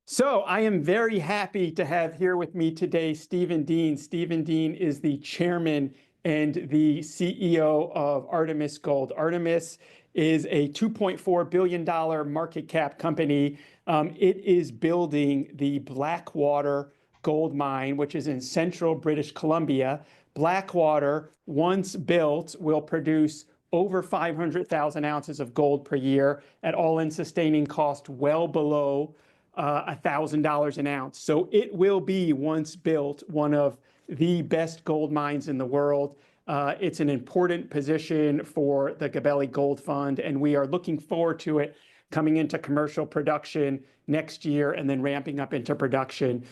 So I am very happy to have here with me today Stephen Dean. Stephen Dean is the chairman and the CEO of Artemis Gold. Artemis is a $2.4 billion market cap company. It is building the Blackwater gold mine, which is in central British Columbia. Blackwater, once built, will produce over 500,000 ounces of gold per year at all-in sustaining cost well below $1,000 an ounce. So it will be, once built, one of the best gold mines in the world. It's an important position for the Gabelli Gold Fund, and we are looking forward to it coming into commercial production next year and then ramping up into production.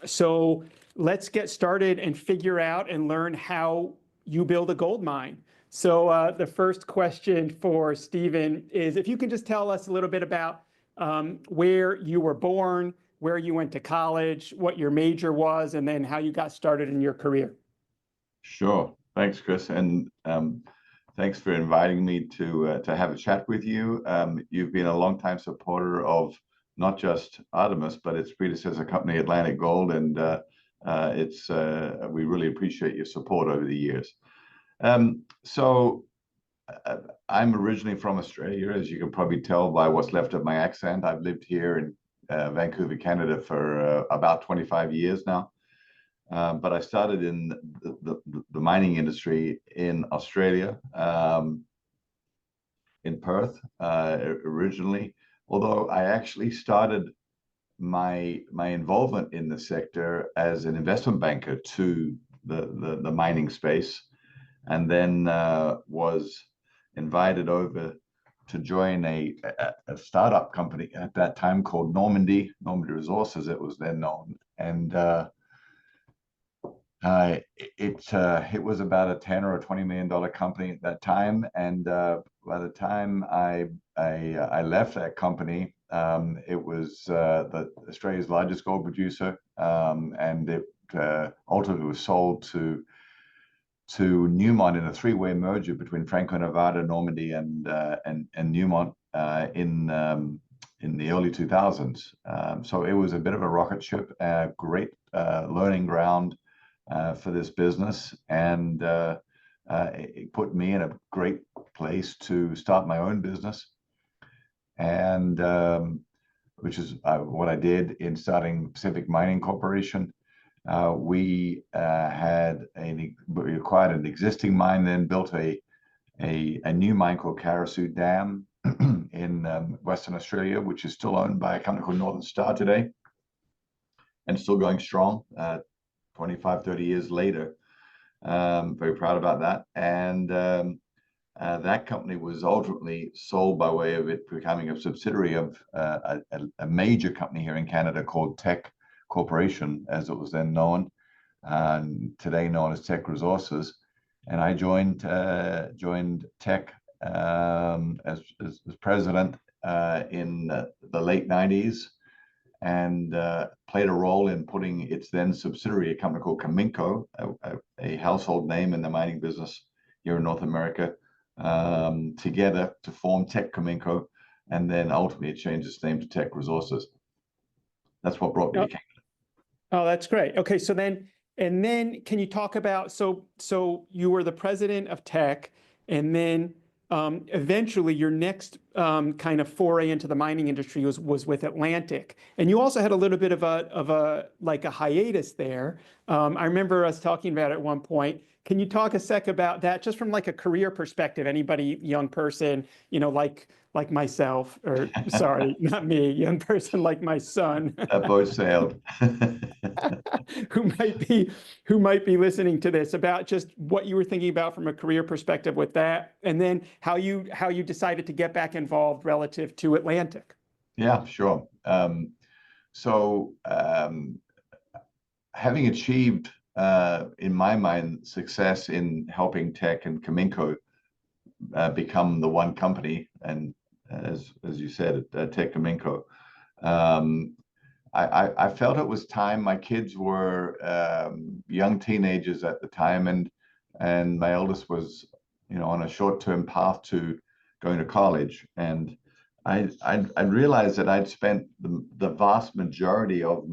So let's get started and figure out and learn how you build a gold mine. So the first question for Stephen is, if you can just tell us a little bit about where you were born, where you went to college, what your major was, and then how you got started in your career. Sure. Thanks, Chris. And thanks for inviting me to have a chat with you. You've been a longtime supporter of not just Artemis, but its predecessor company, Atlantic Gold. And we really appreciate your support over the years. I'm originally from Australia, as you can probably tell by what's left of my accent. I've lived here in Vancouver, Canada for about 25 years now. But I started in the mining industry in Australia, in Perth, originally. Although I actually started my involvement in the sector as an investment banker to the mining space, and then was invited over to join a startup company at that time called Normandy Resources, it was then known. And it was about a $10 or a $20 million company at that time. And by the time I left that company, it was Australia's largest gold producer, and it ultimately was sold to Newmont in a three-way merger between Franco-Nevada, Normandy, and Newmont in the early 2000s. So it was a bit of a rocket ship, a great learning ground for this business, and it put me in a great place to start my own business, and which is what I did in starting Pacific Mining Corporation. We acquired an existing mine, then built a new mine called Carosue Dam in Western Australia, which is still owned by a company called Northern Star today, and still going strong 25, 30 years later. Very proud about that. And that company was ultimately sold by way of it becoming a subsidiary of a major company here in Canada called Teck Corporation, as it was then known, and today known as Teck Resources. And I joined Teck as president in the late 90s, and played a role in putting its then subsidiary, a company called Cominco, a household name in the mining business here in North America, together to form Teck Cominco, and then ultimately it changed its name to Teck Resources. That's what brought me to Canada. Oh, that's great. Okay, so then can you talk about, so you were the president of Teck, and then eventually your next kind of foray into the mining industry was with Atlantic, and you also had a little bit of a hiatus there. I remember us talking about it at one point. Can you talk a sec about that, just from like a career perspective? Anybody, young person, like myself, or sorry, not me, young person like my son. That boat sailed. who might be listening to this, about just what you were thinking about from a career perspective with that, and then how you decided to get back involved relative to Atlantic. Yeah, sure. Having achieved, in my mind, success in helping Teck and Cominco become the one company, and as you said, Teck Cominco, I felt it was time. My kids were young teenagers at the time, and my eldest was, on a short-term path to going to college, and I realized that I'd spent the vast majority of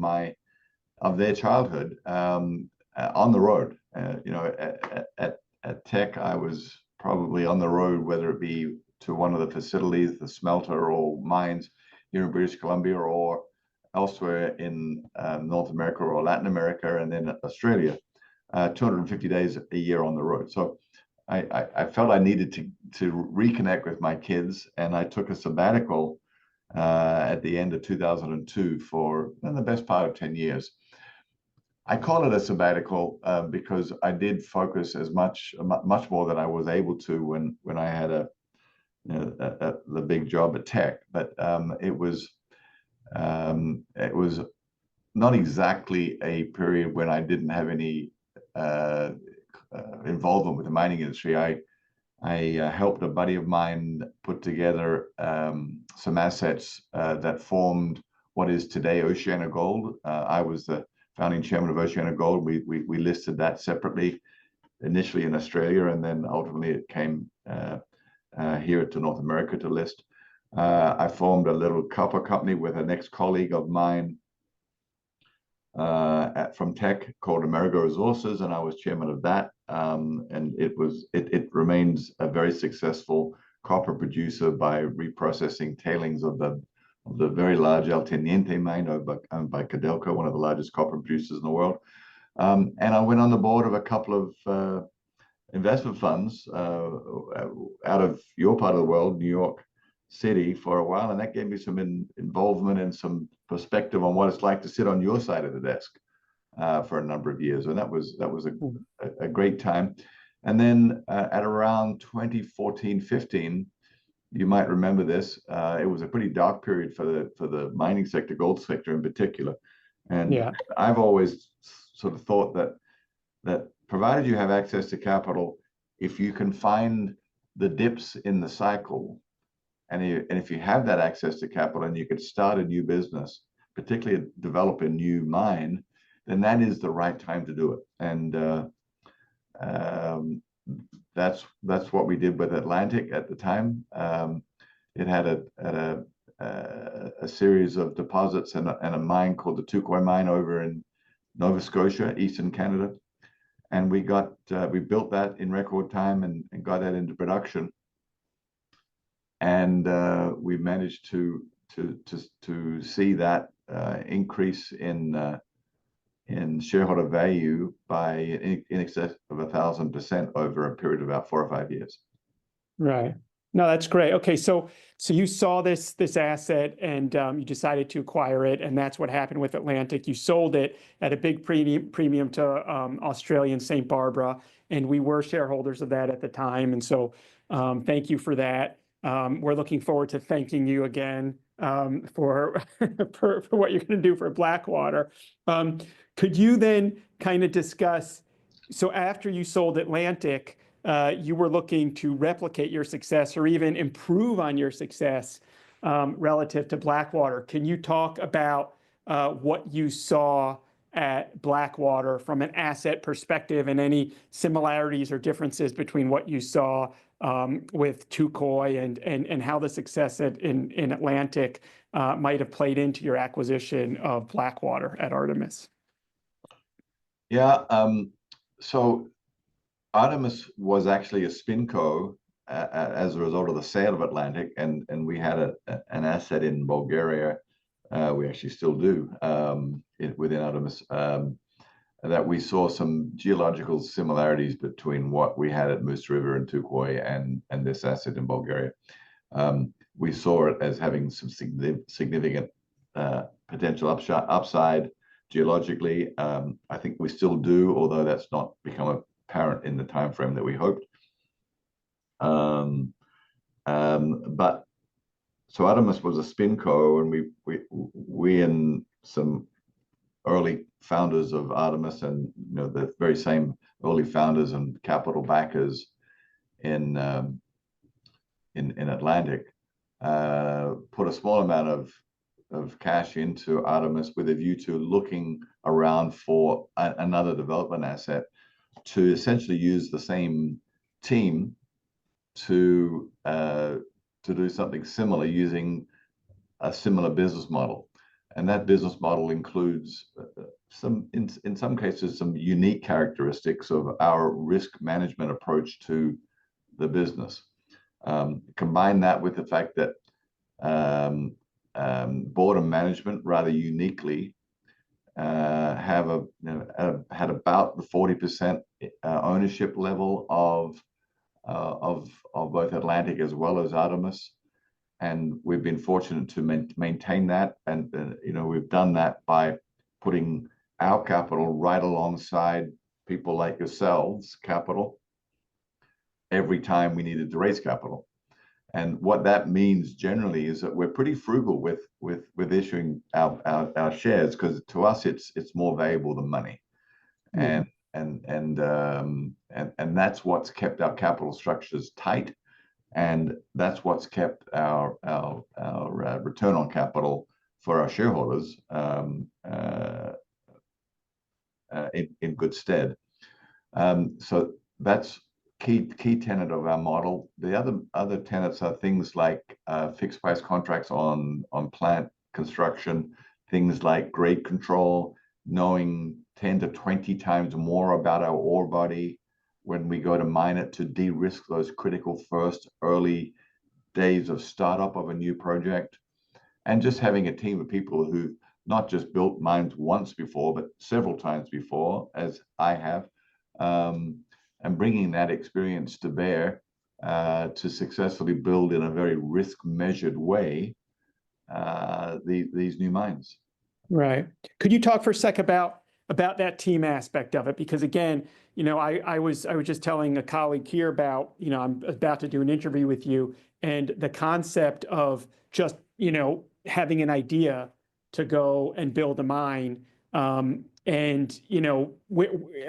their childhood on the road. At Tech, I was probably on the road, whether it be to one of the facilities, the smelter or mines here in British Columbia, or elsewhere in North America or Latin America, and then Australia, 250 days a year on the road. So I felt I needed to reconnect with my kids, and I took a sabbatical at the end of 2002 for the best part of 10 years. I call it a sabbatical because I did focus much more than I was able to when I had the big job at Tech. But it was not exactly a period when I didn't have any involvement with the mining industry. I helped a buddy of mine put together some assets that formed what is today Oceana Gold. I was the founding chairman of Oceana Gold. We listed that separately, initially in Australia, and then ultimately it came here to North America to list. I formed a little copper company with an ex-colleague of mine from Tech called Amerigo Resources, and I was chairman of that. And it remains a very successful copper producer by reprocessing tailings of the very large El Teniente mine owned by Codelco, one of the largest copper producers in the world. And I went on the board of a couple of investment funds out of your part of the world, New York City, for a while, and that gave me some involvement and some perspective on what it's like to sit on your side of the desk for a number of years, and that was a great time. And then at around 2014-15, you might remember this. It was a pretty dark period for the mining sector, gold sector in particular. And yeah, I've always sort of thought that provided you have access to capital, if you can find the dips in the cycle, and if you have that access to capital and you could start a new business, particularly develop a new mine, then that is the right time to do it. And that's what we did with Atlantic at the time. It had a series of deposits and a mine called the Touquoy mine over in Nova Scotia, Eastern Canada, and we built that in record time and got that into production. And we managed to see that increase in shareholder value by in excess of 1,000% over a period of about 4 or 5 years. Right. No, that's great. Okay, so you saw this asset and you decided to acquire it, and that's what happened with Atlantic. You sold it at a big premium to Australian St. Barbara, and we were shareholders of that at the time. And so thank you for that. We're looking forward to thanking you again for what you're going to do for Blackwater. Could you then kind of discuss, so after you sold Atlantic, you were looking to replicate your success or even improve on your success relative to Blackwater. Can you talk about what you saw at Blackwater from an asset perspective and any similarities or differences between what you saw with Touquoy and how the success in Atlantic might have played into your acquisition of Blackwater at Artemis? Yeah, so Artemis was actually a spinco as a result of the sale of Atlantic, and we had an asset in Bulgaria. We actually still do within Artemis. That we saw some geological similarities between what we had at Moose River and Touquoy and this asset in Bulgaria. We saw it as having some significant potential upside geologically. I think we still do, although that's not become apparent in the time frame that we hoped. But so Artemis was a spinco, and we and some early founders of Artemis, and the very same early founders and capital backers in Atlantic put a small amount of cash into Artemis with a view to looking around for another development asset to essentially use the same team to to do something similar using a similar business model. And that business model includes in some cases, some unique characteristics of our risk management approach to the business. Combine that with the fact that board and management rather uniquely had about the 40% ownership level of both Atlantic as well as Artemis, and we've been fortunate to maintain that. And we've done that by putting our capital right alongside people like yourselves' capital every time we needed to raise capital. And what that means generally is that we're pretty frugal with issuing our shares, because to us it's more valuable than money. And that's what's kept our capital structures tight, and that's what's kept our return on capital for our shareholders in good stead. So that's key tenet of our model. The other tenets are things like fixed price contracts on plant construction, things like grade control, knowing 10 to 20 times more about our ore body when we go to mine it, to de-risk those critical first early days of startup of a new project. And just having a team of people who not just built mines once before, but several times before, as I have, and bringing that experience to bear to successfully build in a very risk measured way these new mines. Right. Could you talk for a sec about that team aspect of it? Because again, I was just telling a colleague here about, I'm about to do an interview with you, and the concept of just, having an idea to go and build a mine. And,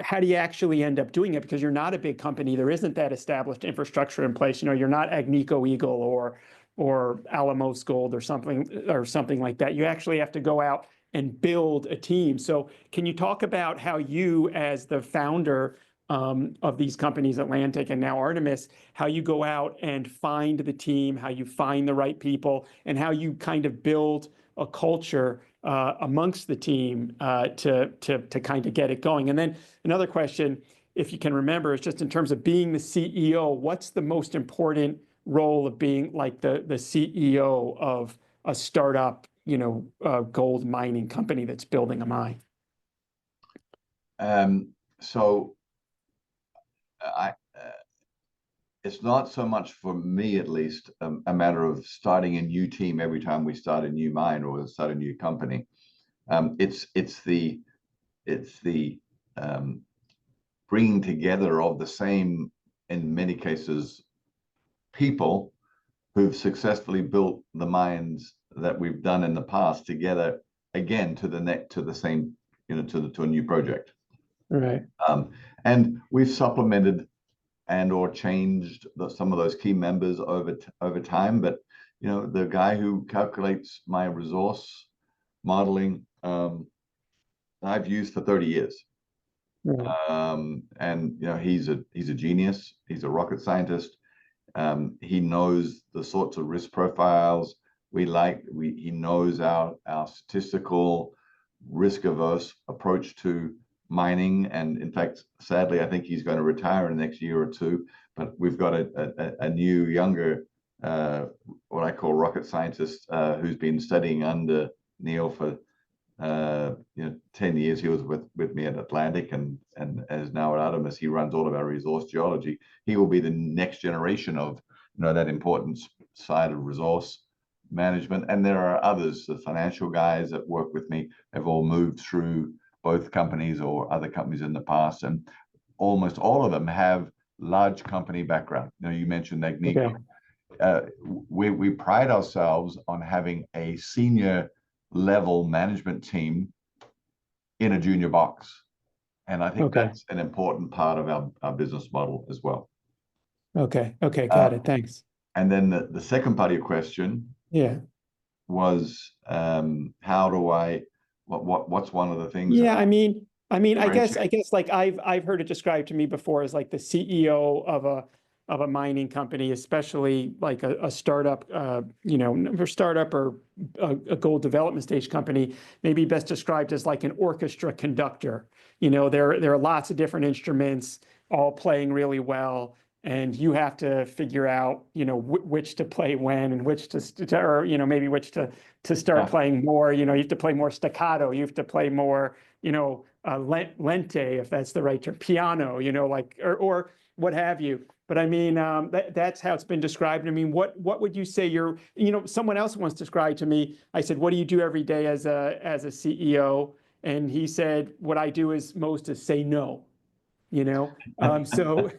how do you actually end up doing it? Because you're not a big company. There isn't that established infrastructure in place. You're not Agnico Eagle or Alamos Gold or something like that. You actually have to go out and build a team. So can you talk about how you, as the founder of these companies, Atlantic and now Artemis, how you go out and find the team, how you find the right people, and how you kind of build a culture amongst the team to kind of get it going? And then another question, if you can remember, is just in terms of being the CEO, what's the most important role of being like the CEO of a startup, gold mining company that's building a mine? So it's not so much, for me at least, a matter of starting a new team every time we start a new mine or start a new company. It's the bringing together of the same, in many cases, people who've successfully built the mines that we've done in the past together again to the same, to a new project. Right. And we've supplemented and or changed some of those key members over time. But the guy who calculates my resource modeling, I've used for 30 years. Right. And he's a genius. He's a rocket scientist. He knows the sorts of risk profiles we like. He knows our statistical risk-averse approach to mining. And in fact, sadly, I think he's going to retire in the next year or two. But we've got a new, younger, what I call rocket scientist, who's been studying under Neil for 10 years. He was with me at Atlantic and is now at Artemis. He runs all of our resource geology. He will be the next generation of that important side of resource management. And there are others, the financial guys that work with me have all moved through both companies or other companies in the past, and almost all of them have large company background. You mentioned Agnico. Okay. We pride ourselves on having a senior level management team in a junior box, and I think that's an important part of our business model as well. Okay, got it. Thanks. And then the second part of your question, was how do I? What's one of the things? Yeah, I guess like I've heard it described to me before as like the CEO of a mining company, especially like a startup, or startup or a gold development stage company, maybe best described as like an orchestra conductor. There are lots of different instruments all playing really well, and you have to figure out, which to play when and which or maybe which to start playing more. You have to play more staccato. You have to play more, lente, if that's the right term, piano. Or what have you. But I mean, that's how it's been described. I mean, what would you say someone else once described to me, I said, what do you do every day as a CEO? And he said, what I do is say no. So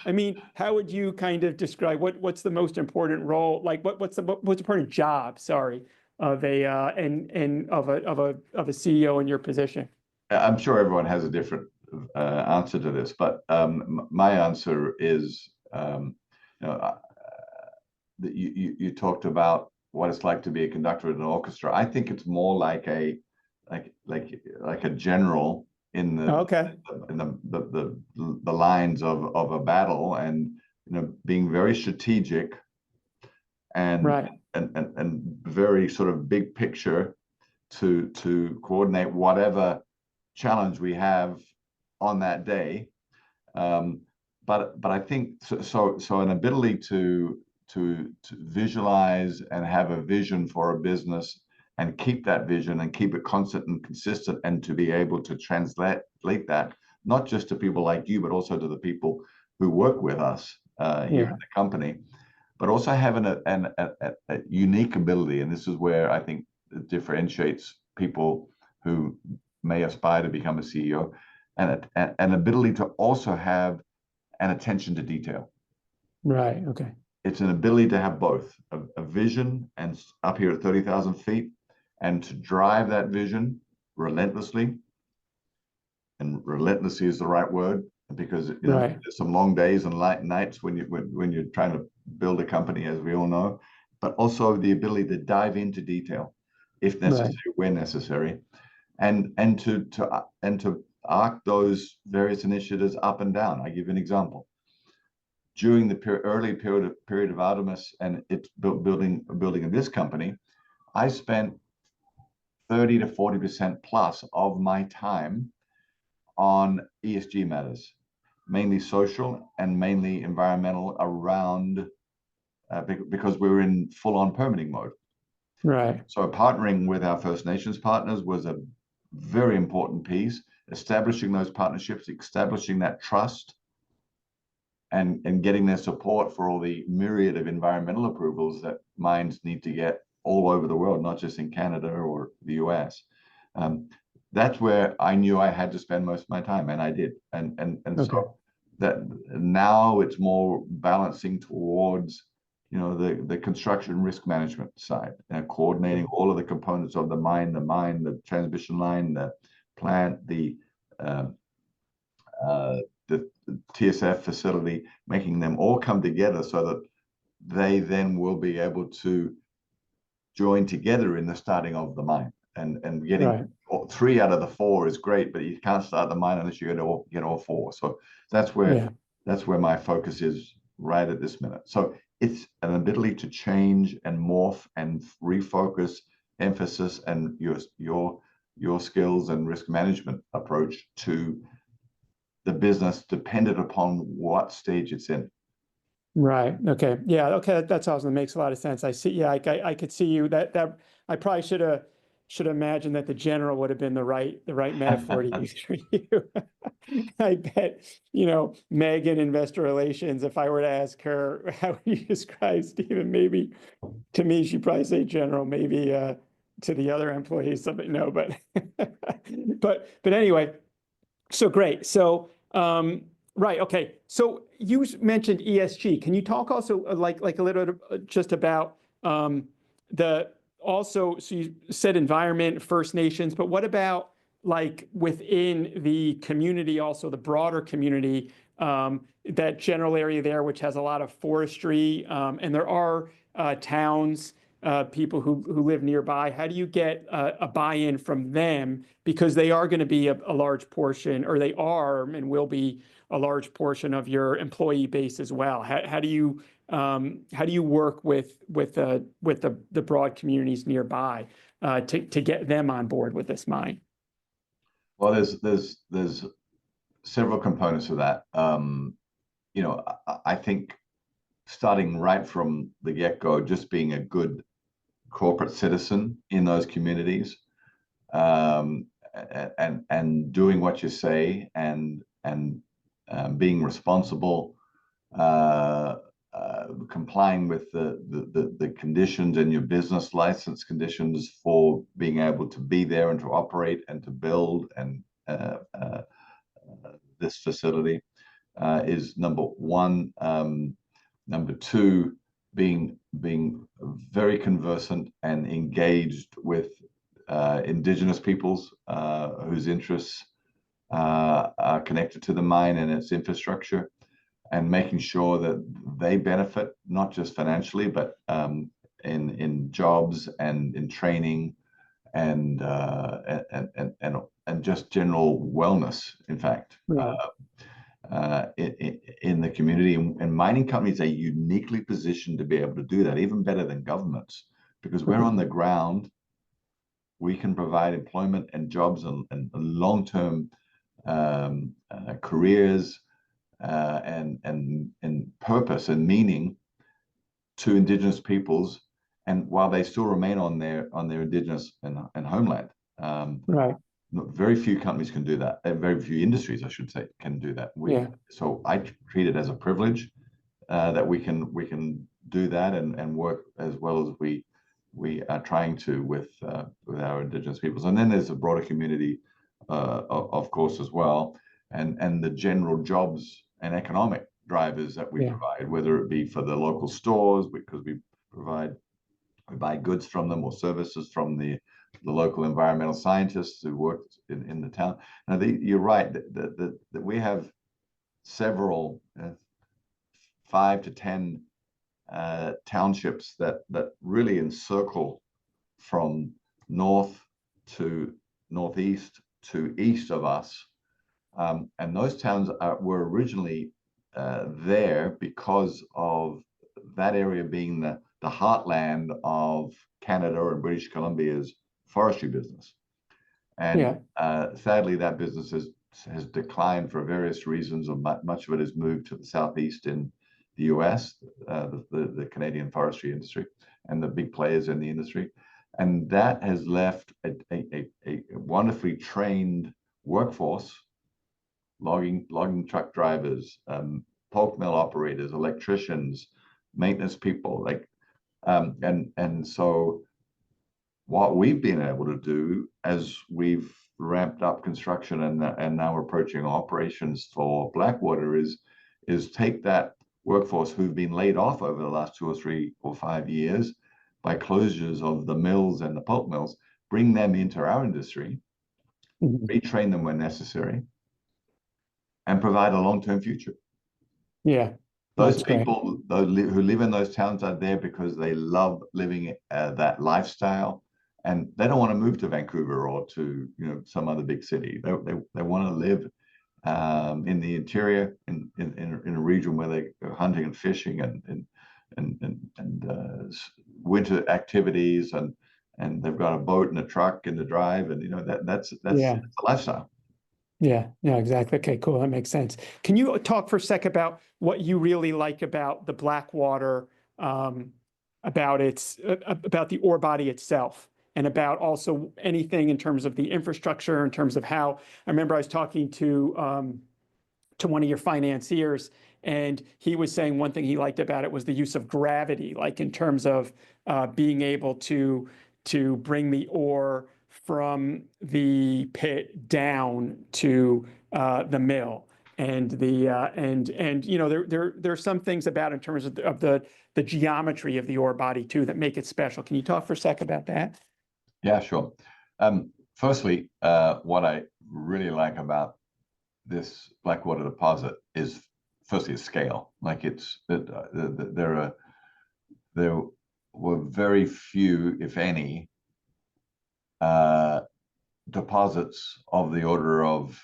I mean, how would you kind of describe what's the most important role, like what's the most important job, sorry, of a CEO in your position? I'm sure everyone has a different answer to this, but my answer is, that you talked about what it's like to be a conductor in an orchestra. I think it's more like a general in the lines of a battle, and being very strategic and very sort of big picture to coordinate whatever challenge we have on that day. But I think so an ability to visualize and have a vision for a business and keep that vision and keep it constant and consistent, and to be able to translate that not just to people like you, but also to the people who work with us here in the company, but also having a unique ability. And this is where I think it differentiates people who may aspire to become a CEO, and an ability to also have an attention to detail. Right. Okay. It's an ability to have both a vision, and up here at 30,000 feet, and to drive that vision relentlessly. And relentlessly is the right word, because there's some long days and light nights when you're trying to build a company, as we all know. But also the ability to dive into detail, if necessary, where necessary, and to arc those various initiatives up and down. I give you an example. During the early period of Artemis and its building of this company, I spent 30 to 40% plus of my time on ESG matters, mainly social and mainly environmental, around because we were in full-on permitting mode. Right. So partnering with our First Nations partners was a very important piece. Establishing those partnerships, establishing that trust, and getting their support for all the myriad of environmental approvals that mines need to get all over the world, not just in Canada or the US. That's where I knew I had to spend most of my time, and I did. So that now it's more balancing towards the construction risk management side, coordinating all of the components of the mine, the transmission line, the plant, the TSF facility, making them all come together so that they then will be able to join together in the starting of the mine. And getting 3 out of the 4 is great, but you can't start the mine unless you get all 4. So that's where my focus is right at this minute. So it's an ability to change and morph and refocus emphasis and your skills and risk management approach to the business, dependent upon what stage it's in. Right. Okay. Yeah. Okay. That's awesome. That makes a lot of sense. I see. Yeah. I could see you that I probably should imagine that the general would have been the right metaphor to use for you. I bet, Megan, investor relations, if I were to ask her how would you describe Stephen, maybe to me, she'd probably say general, maybe to the other employees, something, no, but, but anyway, so great. So, right. Okay. So you mentioned ESG. Can you talk also like a little just about so you said environment, First Nations, but what about like within the community, also the broader community, that general area there, which has a lot of forestry, and there are towns people who live nearby? How do you get a buy-in from them? Because they are going to be a large portion, or they are and will be a large portion of your employee base as well. How do you work with the broad communities nearby to get them on board with this mine? Well, there's several components of that. I think starting right from the get-go, just being a good corporate citizen in those communities, and doing what you say, and being responsible, complying with the conditions and your business license conditions for being able to be there and to operate and to build and this facility is number one. Number two, being very conversant and engaged with indigenous peoples whose interests are connected to the mine and its infrastructure, and making sure that they benefit not just financially, but in jobs and in training and just general wellness. In fact, in the community, and mining companies are uniquely positioned to be able to do that, even better than governments, because we're on the ground. We can provide employment and jobs and long-term careers and purpose and meaning to indigenous peoples, and while they still remain on their indigenous and homeland. Very few companies can do that. Very few industries, I should say, can do that. So I treat it as a privilege that we can do that and work as well as we are trying to with our indigenous peoples. And then there's a broader community, of course, as well, and the general jobs and economic drivers that we provide, whether it be for the local stores, because we buy goods from them, or services from the local environmental scientists who work in the town. Now, you're right that we have several 5 to 10 townships that really encircle from north to northeast to east of us, and those towns were originally there because of that area being the heartland of Canada and British Columbia's forestry business. And sadly, that business has declined for various reasons, or much of it has moved to the southeast in the US, the Canadian forestry industry and the big players in the industry. And that has left a wonderfully trained workforce, logging truck drivers, pulp mill operators, electricians, maintenance people, and so what we've been able to do as we've ramped up construction and now approaching operations for Blackwater is take that workforce who've been laid off over the last 2 or 3 or 5 years by closures of the mills and the pulp mills, bring them into our industry, retrain them when necessary, and provide a long-term future. Those people who live in those towns are there because they love living that lifestyle, and they don't want to move to Vancouver or to some other big city. They want to live in the interior, in a region where they go hunting and fishing and winter activities, and they've got a boat and a truck in the drive, and that's a lifestyle. Yeah, exactly. Okay, cool. That makes sense. Can you talk for a sec about what you really like about the Blackwater, about the ore body itself, and about also anything in terms of the infrastructure, in terms of how, I remember I was talking to one of your financiers, and he was saying one thing he liked about it was the use of gravity, like in terms of being able to bring the ore from the pit down to the mill, and there's some things about in terms of the geometry of the ore body too that make it special. Can you talk for a sec about that? Yeah, sure. Firstly, what I really like about this Blackwater deposit is firstly its scale. Like there were very few, if any, uh, deposits of the order of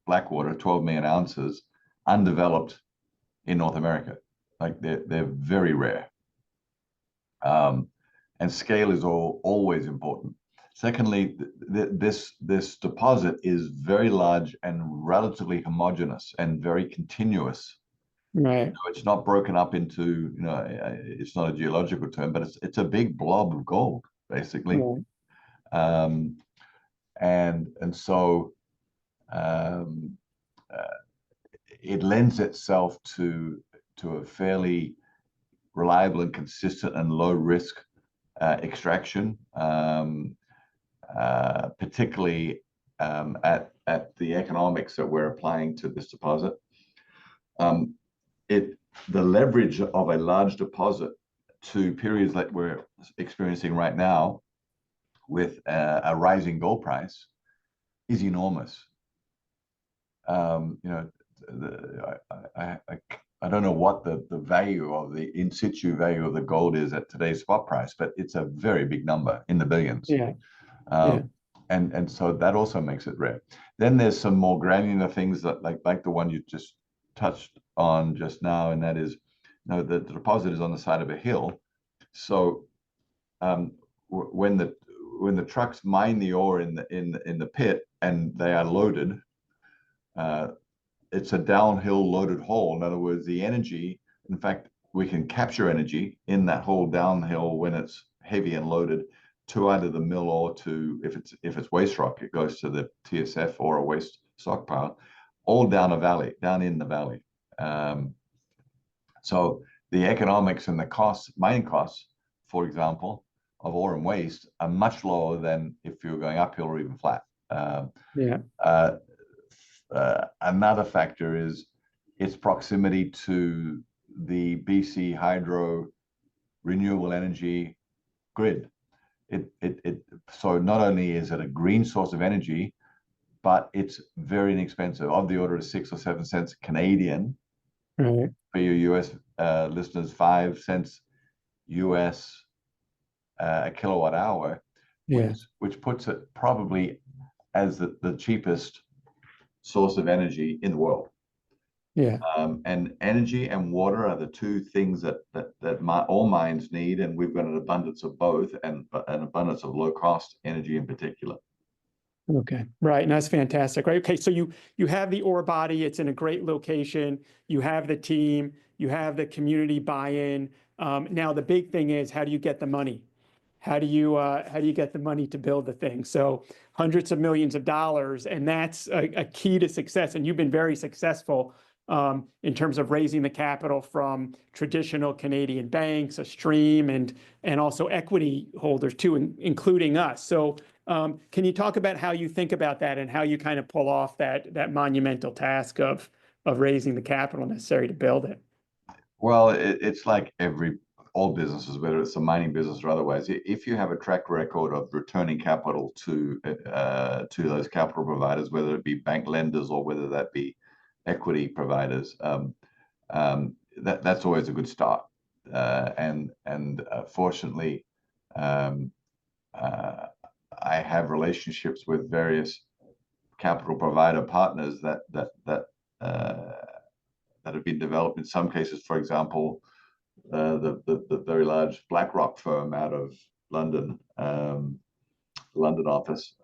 Blackwater, 12 million ounces, undeveloped in North America. Like they're very rare. And scale is always important. Secondly, this deposit is very large and relatively homogeneous and very continuous. Right. So it's not broken up into, it's not a geological term, but it's a big blob of gold, basically. Right. Um, and so um, uh, it lends itself to a fairly reliable and consistent and low risk extraction, particularly at the economics that we're applying to this deposit. Um, the leverage of a large deposit to periods like we're experiencing right now with a rising gold price is enormous. I don't know what the value of the in situ value of the gold is at today's spot price, but it's a very big number in the billions. Yeah. Um, Yeah. and so that also makes it rare. Then there's some more granular things that like the one you just touched on just now, and that is, the deposit is on the side of a hill. So when the trucks mine the ore in the pit and they are loaded, it's a downhill loaded hole. In other words, the energy, in fact, we can capture energy in that whole downhill when it's heavy and loaded to either the mill or to, if it's waste rock, it goes to the TSF or a waste stockpile, all down in the valley. So the economics and the costs, mining costs, for example, of ore and waste are much lower than if you're going uphill or even flat. Yeah. Another factor is its proximity to the BC Hydro renewable energy grid. So not only is it a green source of energy, but it's very inexpensive, of the order of 6 or 7 cents Canadian. Right. For your US listeners, 5 cents US a kilowatt hour, Yeah. which puts it probably as the cheapest source of energy in the world. Yeah. And energy and water are the two things that all mines need, and we've got an abundance of both, and an abundance of low cost energy in particular. Okay, right, and that's fantastic, right? Okay, so you have the ore body, it's in a great location, you have the team, you have the community buy-in. Now the big thing is, how do you get the money? How do you get the money to build the thing? So hundreds of millions of dollars, and that's a key to success. And you've been very successful in terms of raising the capital from traditional Canadian banks, a stream, and also equity holders too, including us. So can you talk about how you think about that and how you kind of pull off that monumental task of raising the capital necessary to build it? Well, it's like all businesses, whether it's a mining business or otherwise, if you have a track record of returning capital to those capital providers, whether it be bank lenders or whether that be equity providers, that's always a good start. Fortunately, um, I have relationships with various capital provider partners that have been developed in some cases. For example, the very large BlackRock firm out of London, London office,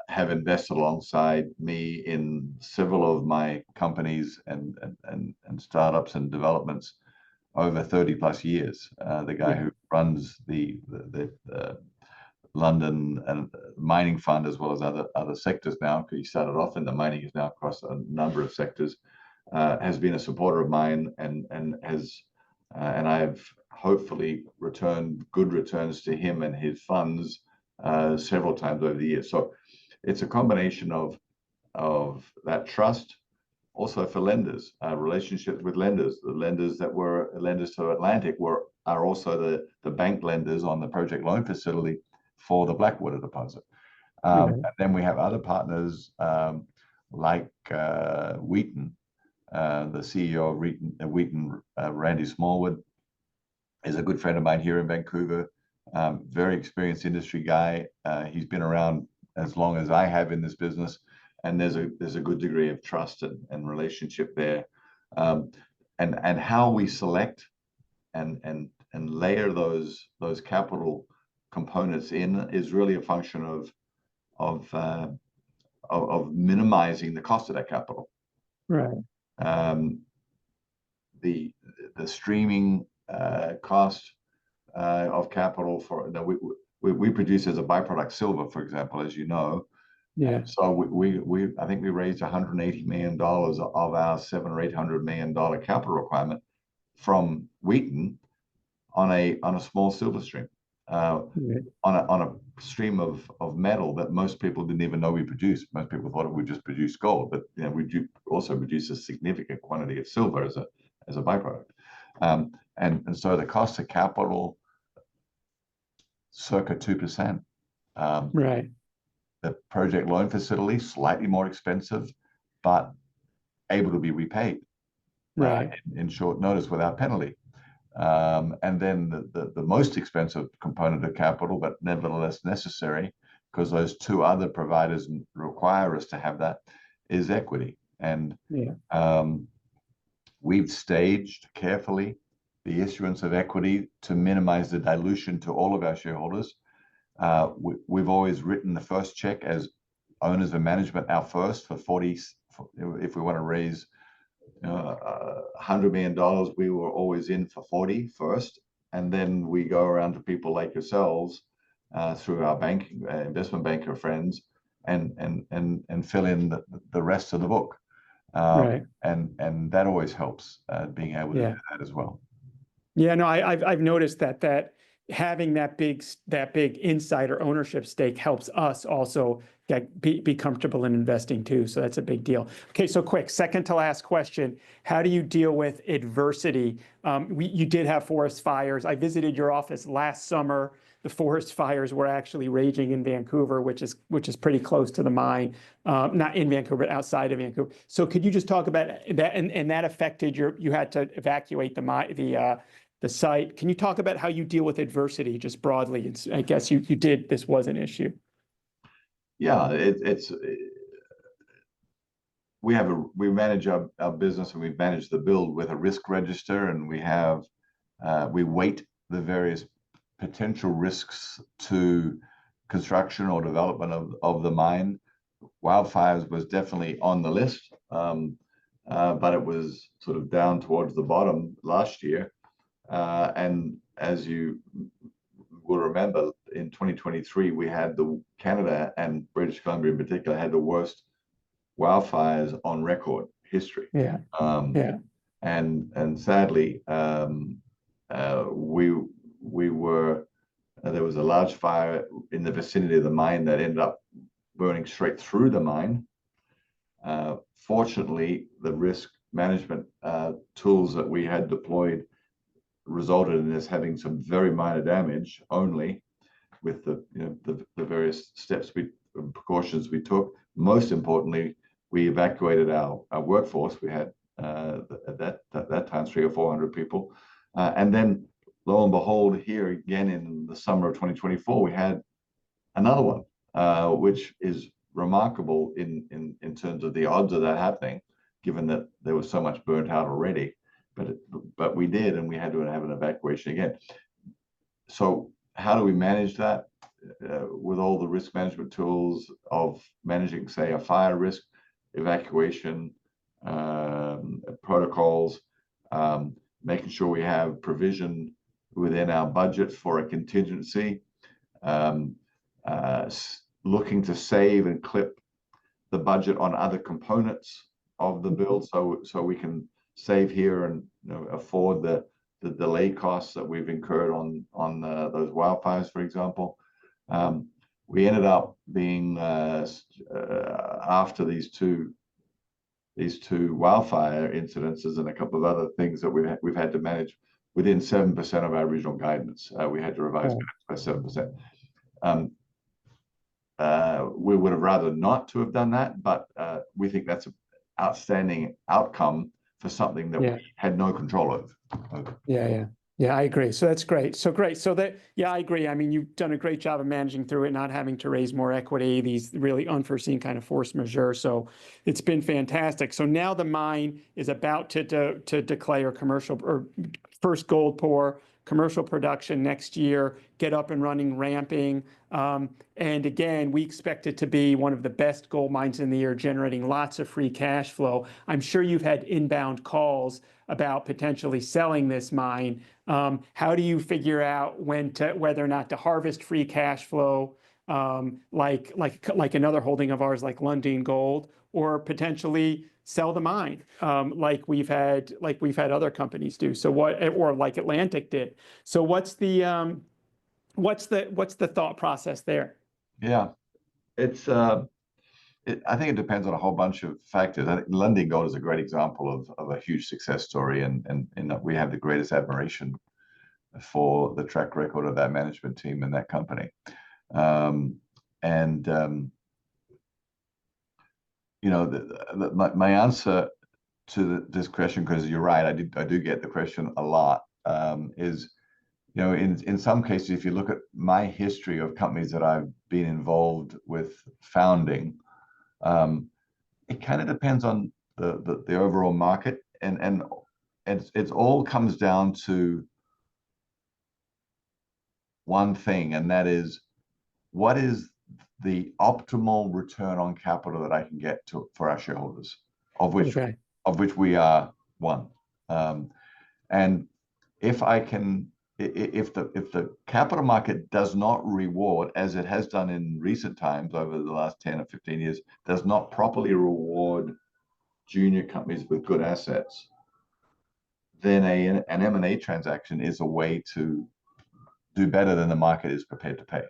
have invested alongside me in several of my companies and startups and developments over 30 plus years. The guy who runs the London and mining fund, as well as other sectors now, because he started off in the mining, is now across a number of sectors, has been a supporter of mine and I've hopefully returned good returns to him and his funds several times over the years. So it's a combination of that trust, also for lenders, relationships with lenders. The lenders that were lenders to Atlantic are also the bank lenders on the project loan facility for the Blackwater deposit. And then we have other partners like Wheaton, the CEO of Wheaton, Randy Smallwood, is a good friend of mine here in Vancouver. Very experienced industry guy. He's been around as long as I have in this business, and there's a good degree of trust and relationship there. And how we select and layer those capital components in is really a function of minimizing the cost of that capital. Right. The streaming cost of capital for that we produce as a byproduct silver, for example, as you know. Yeah. So we I think we raised $180 million of our $700 or $800 million capital requirement from Wheaton on a small silver stream, Right. on a stream of metal that most people didn't even know we produced. Most people thought we just produced gold, but we do also produce a significant quantity of silver as a byproduct. And so the cost of capital, circa 2%. Right. The project loan facility, slightly more expensive, but able to be repaid Right. in short notice without penalty. And then the most expensive component of capital, but nevertheless necessary, because those two other providers require us to have that, is equity. And we've staged carefully the issuance of equity to minimize the dilution to all of our shareholders. We've always written the first check as owners and management, our first for 40. If we want to raise $100 million, we were always in for 40 first, and then we go around to people like yourselves through our banking investment banker friends and fill in the rest of the book. Right. And that always helps, being able to do that as well. Yeah, no, I've noticed that having that big insider ownership stake helps us also be comfortable in investing too. So that's a big deal. Okay, so quick, second to last question. How do you deal with adversity? You did have forest fires. I visited your office last summer. The forest fires were actually raging in Vancouver, which is pretty close to the mine. Not in Vancouver, but outside of Vancouver. So could you just talk about that? And that affected you had to evacuate the site. Can you talk about how you deal with adversity just broadly? I guess you did. This was an issue. Yeah, we manage our business, and we manage the build with a risk register, and we weight the various potential risks to construction or development of the mine. Wildfires was definitely on the list, but it was sort of down towards the bottom last year. And as you will remember, in 2023, we had Canada and British Columbia in particular had the worst wildfires on record history. Yeah. And sadly, there was a large fire in the vicinity of the mine that ended up burning straight through the mine. Fortunately, the risk management tools that we had deployed resulted in us having some very minor damage only, with the various steps and precautions we took. Most importantly, we evacuated our workforce. We had at that time 300 or 400 people, and then lo and behold, here again in the summer of 2024, we had another one, which is remarkable in terms of the odds of that happening, given that there was so much burnt out already. But we did, and we had to have an evacuation again. So how do we manage that? With all the risk management tools of managing, say, a fire risk, evacuation protocols, making sure we have provision within our budget for a contingency, looking to save and clip the budget on other components of the build, so we can save here and afford the delay costs that we've incurred on those wildfires, for example. We ended up being after these two wildfire incidences and a couple of other things that we've had to manage within 7% of our original guidance. We had to revise by 7%. We would have rather not to have done that, but we think that's an outstanding outcome for something that we had no control over. Yeah. Yeah, I agree. So that's great. So great. So that, yeah, I agree. I mean, you've done a great job of managing through it, not having to raise more equity, these really unforeseen kind of force majeure. So it's been fantastic. So now the mine is about to declare commercial or first gold pour, commercial production next year, get up and running, ramping. And again, we expect it to be one of the best gold mines in the year, generating lots of free cash flow. I'm sure you've had inbound calls about potentially selling this mine. How do you figure out whether or not to harvest free cash flow, like another holding of ours, like Lundin Gold, or potentially sell the mine, like we've had other companies do. So or like Atlantic did. So what's the thought process there? Yeah, it's I think it depends on a whole bunch of factors. I think Lundin Gold is a great example of a huge success story, and that we have the greatest admiration for the track record of that management team and that company. And you know, my answer to this question, because you're right, I do get the question a lot, is, you know, in some cases, if you look at my history of companies that I've been involved with founding, it kind of depends on the overall market, and it's all comes down to one thing, and that is, what is the optimal return on capital that I can get for our shareholders, of which Okay. we are one. And if I can, if the capital market does not reward, as it has done in recent times over the last 10 or 15 years, does not properly reward junior companies with good assets, then an M&A transaction is a way to do better than the market is prepared to pay.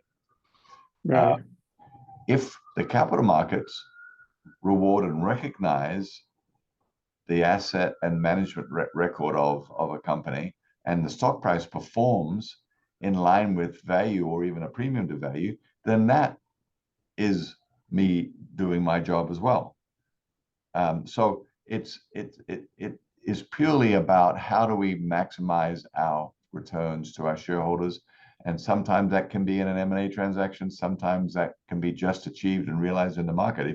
Right. If the capital markets reward and recognize the asset and management record of a company, and the stock price performs in line with value or even a premium to value, then that is me doing my job as well. So it is purely about how do we maximize our returns to our shareholders, and sometimes that can be in an M&A transaction. Sometimes that can be just achieved and realized in the market.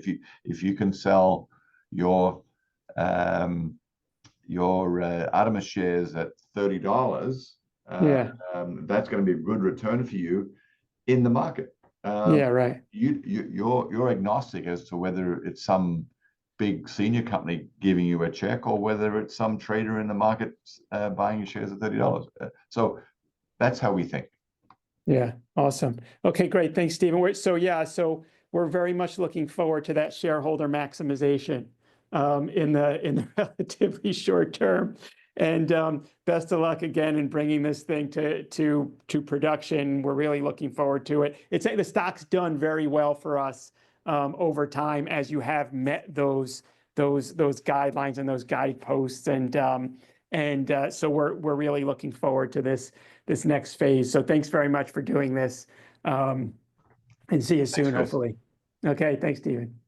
If you can sell your Artemis shares at $30, Yeah. that's going to be a good return for you in the market. Yeah. Right. You're agnostic as to whether it's some big senior company giving you a check or whether it's some trader in the market buying your shares at $30. So that's how we think. Yeah, awesome. Okay, great. Thanks, Stephen. So we're very much looking forward to that shareholder maximization in the relatively short term. And best of luck again in bringing this thing to production. We're really looking forward to it. The stock's done very well for us over time, as you have met those guidelines and those guideposts, and so we're really looking forward to this next phase. So thanks very much for doing this, and see you soon, hopefully. Okay, thanks, Stephen.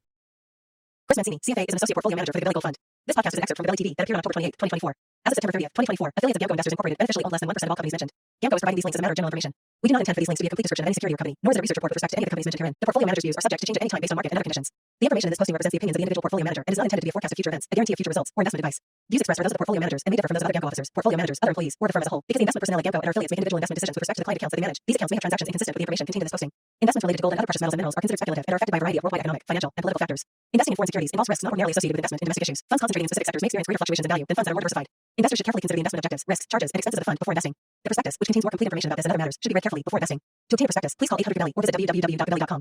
Chris Mancini, CFA, is an associate portfolio manager for the Gabelli Gold Fund. This podcast is an excerpt from Gabelli TV that appeared on October 28, 2024. As of September 30th, 2024, affiliates of Gamco Investors Incorporated beneficially own less than 1% of all companies mentioned. Gamco is providing these links as a matter of general information. We do not intend for these links to be a complete description of any security or company, nor is it a research report with respect to any of the companies mentioned herein. The portfolio manager's views are subject to change at any time based on market and other conditions. The information in this posting represents the opinions of the individual portfolio manager and is not intended to be a forecast of future events, a guarantee of future results, or investment advice. Views expressed are those of the portfolio managers and may differ from those of other Gamco officers, portfolio managers, other employees, or the firm as a whole, because the investment personnel at Gamco and our affiliates make individual investment decisions with respect to the client accounts that they manage. These accounts may have transactions inconsistent with the information contained in this posting. Investments related to gold and other precious metals and minerals are considered speculative and are affected by a variety of worldwide economic, financial, and political factors. Investing in foreign securities involves risks not ordinarily associated with investment in domestic issues. Funds concentrating in specific sectors may experience greater fluctuations in value than funds that are more diversified. Investors should carefully consider the investment objectives, risks, charges, and expenses of the fund before investing. The prospectus, which contains more complete information about this and other matters, should be read carefully before investing. To obtain a prospectus, please call 800 Gabelli or visit www.gabelli.com.